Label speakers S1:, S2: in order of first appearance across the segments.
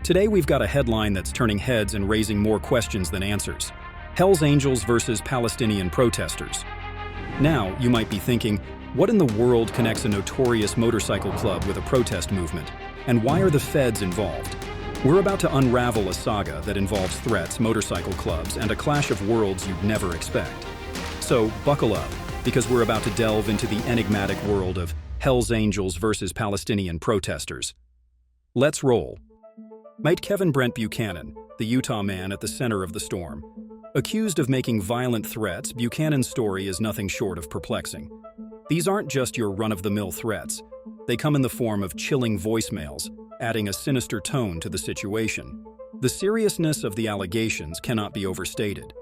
S1: Today we've got a headline that's turning heads and raising more questions than answers. Hell's Angels vs. Palestinian Protestors. Now, you might be thinking, what in the world connects a notorious motorcycle club with a protest movement? And why are the feds involved? We're about to unravel a saga that involves threats, motorcycle clubs, and a clash of worlds you'd never expect. So, buckle up, because we're about to delve into the enigmatic world of Hell's Angels vs. Palestinian Protestors. Let's roll. Meet Kevin Brent Buchanan, the Utah man at the center of the storm. Accused of making violent threats, Buchanan's story is nothing short of perplexing. These aren't just your run-of-the-mill threats. They come in the form of chilling voicemails, adding a sinister tone to the situation. The seriousness of the allegations cannot be overstated.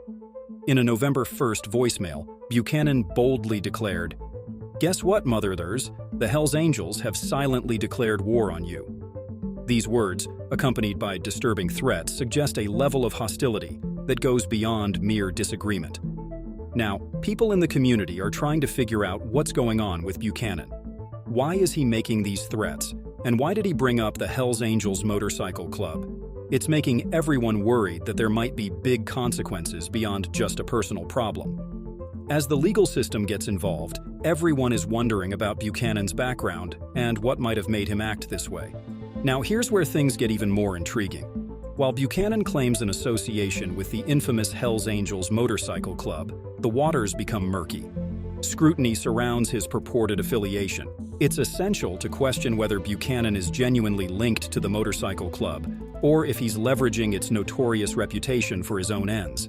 S1: In a November 1st voicemail, Buchanan boldly declared, "Guess what, mothers? The Hell's Angels have silently declared war on you." These words, accompanied by disturbing threats, suggest a level of hostility that goes beyond mere disagreement. Now, people in the community are trying to figure out what's going on with Buchanan. Why is he making these threats? And why did he bring up the Hell's Angels Motorcycle Club? It's making everyone worried that there might be big consequences beyond just a personal problem. As the legal system gets involved, everyone is wondering about Buchanan's background and what might have made him act this way. Now, here's where things get even more intriguing. While Buchanan claims an association with the infamous Hell's Angels Motorcycle Club, the waters become murky. Scrutiny surrounds his purported affiliation. It's essential to question whether Buchanan is genuinely linked to the motorcycle club, or if he's leveraging its notorious reputation for his own ends.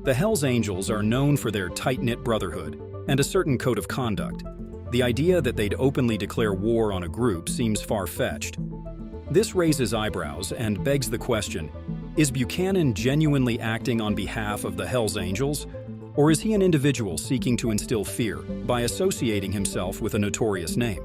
S1: The Hell's Angels are known for their tight-knit brotherhood and a certain code of conduct. The idea that they'd openly declare war on a group seems far-fetched. This raises eyebrows and begs the question, is Buchanan genuinely acting on behalf of the Hell's Angels? Or is he an individual seeking to instill fear by associating himself with a notorious name?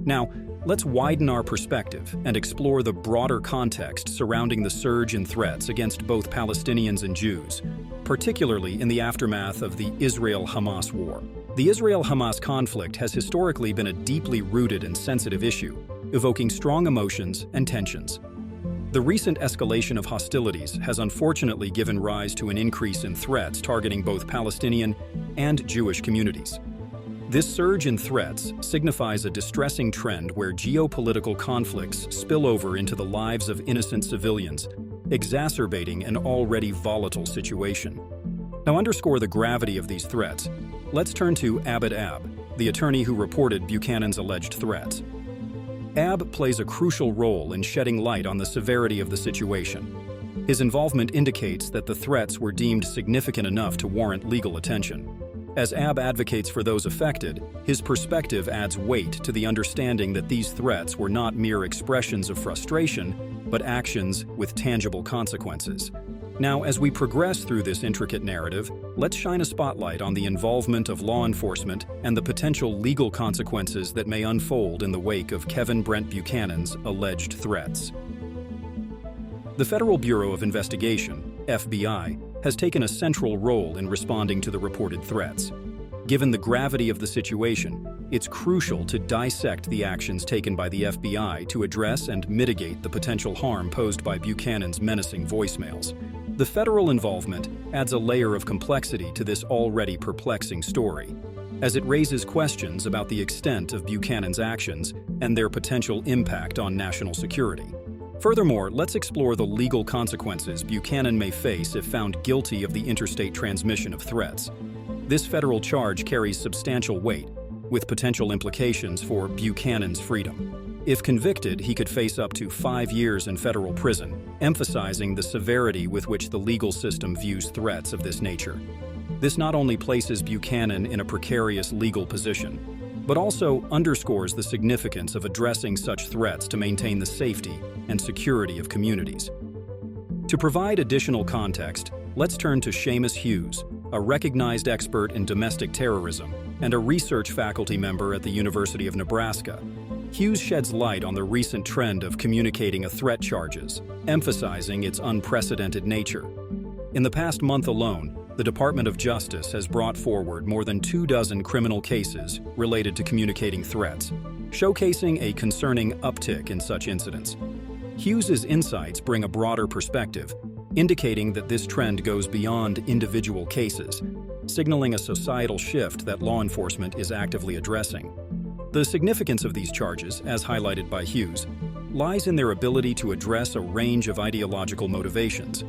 S1: Now, let's widen our perspective and explore the broader context surrounding the surge in threats against both Palestinians and Jews, particularly in the aftermath of the Israel-Hamas war. The Israel-Hamas conflict has historically been a deeply rooted and sensitive issue, evoking strong emotions and tensions. The recent escalation of hostilities has unfortunately given rise to an increase in threats targeting both Palestinian and Jewish communities. This surge in threats signifies a distressing trend where geopolitical conflicts spill over into the lives of innocent civilians, exacerbating an already volatile situation. Now, underscore the gravity of these threats, let's turn to Abed Ab, the attorney who reported Buchanan's alleged threats. Ab plays a crucial role in shedding light on the severity of the situation. His involvement indicates that the threats were deemed significant enough to warrant legal attention. As Ab advocates for those affected, his perspective adds weight to the understanding that these threats were not mere expressions of frustration, but actions with tangible consequences. Now, as we progress through this intricate narrative, let's shine a spotlight on the involvement of law enforcement and the potential legal consequences that may unfold in the wake of Kevin Brent Buchanan's alleged threats. The Federal Bureau of Investigation, FBI, has taken a central role in responding to the reported threats. Given the gravity of the situation, it's crucial to dissect the actions taken by the FBI to address and mitigate the potential harm posed by Buchanan's menacing voicemails. The federal involvement adds a layer of complexity to this already perplexing story, as it raises questions about the extent of Buchanan's actions and their potential impact on national security. Furthermore, let's explore the legal consequences Buchanan may face if found guilty of the interstate transmission of threats. This federal charge carries substantial weight, with potential implications for Buchanan's freedom. If convicted, he could face up to 5 years in federal prison, emphasizing the severity with which the legal system views threats of this nature. This not only places Buchanan in a precarious legal position, but also underscores the significance of addressing such threats to maintain the safety and security of communities. To provide additional context, let's turn to Seamus Hughes, a recognized expert in domestic terrorism and a research faculty member at the University of Nebraska. Hughes sheds light on the recent trend of communicating a threat charges, emphasizing its unprecedented nature. In the past month alone, the Department of Justice has brought forward more than 24 criminal cases related to communicating threats, showcasing a concerning uptick in such incidents. Hughes's insights bring a broader perspective, indicating that this trend goes beyond individual cases, signaling a societal shift that law enforcement is actively addressing. The significance of these charges, as highlighted by Hughes, lies in their ability to address a range of ideological motivations.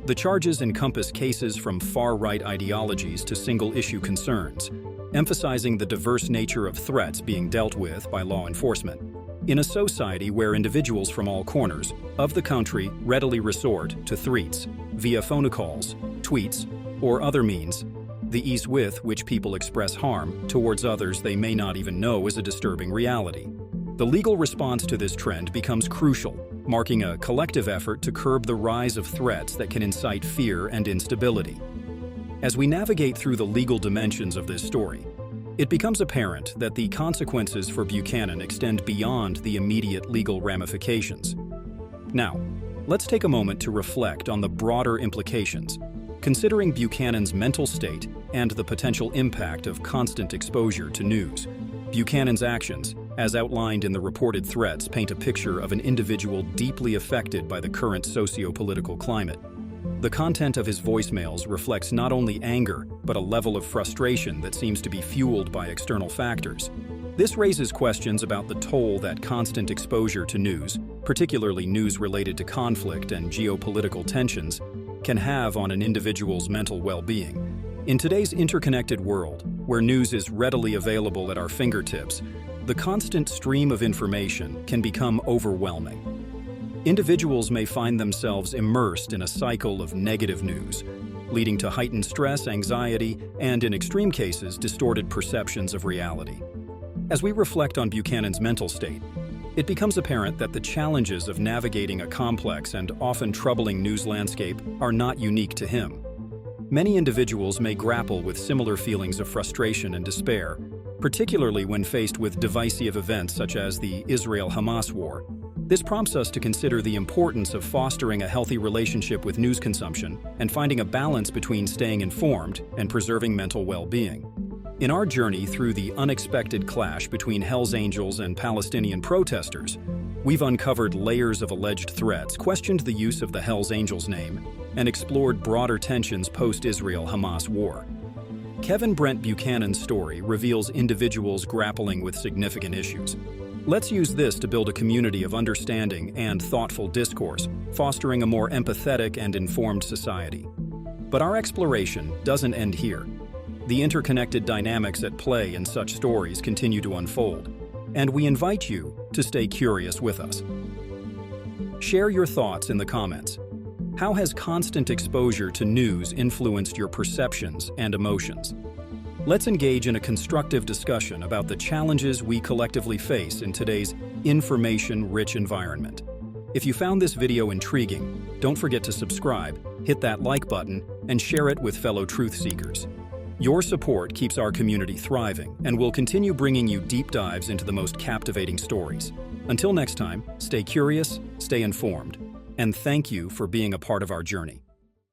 S1: The charges encompass cases from far-right ideologies to single-issue concerns, emphasizing the diverse nature of threats being dealt with by law enforcement. In a society where individuals from all corners of the country readily resort to threats via phone calls, tweets, or other means, the ease with which people express harm towards others they may not even know is a disturbing reality. The legal response to this trend becomes crucial, marking a collective effort to curb the rise of threats that can incite fear and instability. As we navigate through the legal dimensions of this story, it becomes apparent that the consequences for Buchanan extend beyond the immediate legal ramifications. Now, let's take a moment to reflect on the broader implications, considering Buchanan's mental state and the potential impact of constant exposure to news. Buchanan's actions, as outlined in the reported threats, paint a picture of an individual deeply affected by the current socio-political climate. The content of his voicemails reflects not only anger, but a level of frustration that seems to be fueled by external factors. This raises questions about the toll that constant exposure to news, particularly news related to conflict and geopolitical tensions, can have on an individual's mental well-being. In today's interconnected world, where news is readily available at our fingertips, the constant stream of information can become overwhelming. Individuals may find themselves immersed in a cycle of negative news, leading to heightened stress, anxiety, and, in extreme cases, distorted perceptions of reality. As we reflect on Buchanan's mental state, it becomes apparent that the challenges of navigating a complex and often troubling news landscape are not unique to him. Many individuals may grapple with similar feelings of frustration and despair, particularly when faced with divisive events such as the Israel-Hamas war. This prompts us to consider the importance of fostering a healthy relationship with news consumption and finding a balance between staying informed and preserving mental well-being. In our journey through the unexpected clash between Hells Angels and Palestinian protesters, we've uncovered layers of alleged threats, questioned the use of the Hells Angels name, and explored broader tensions post-Israel-Hamas war. Kevin Brent Buchanan's story reveals individuals grappling with significant issues. Let's use this to build a community of understanding and thoughtful discourse, fostering a more empathetic and informed society. But our exploration doesn't end here. The interconnected dynamics at play in such stories continue to unfold, and we invite you to stay curious with us. Share your thoughts in the comments. How has constant exposure to news influenced your perceptions and emotions? Let's engage in a constructive discussion about the challenges we collectively face in today's information-rich environment. If you found this video intriguing, don't forget to subscribe, hit that like button, and share it with fellow truth seekers. Your support keeps our community thriving, and we'll continue bringing you deep dives into the most captivating stories. Until next time, stay curious, stay informed, and thank you for being a part of our journey.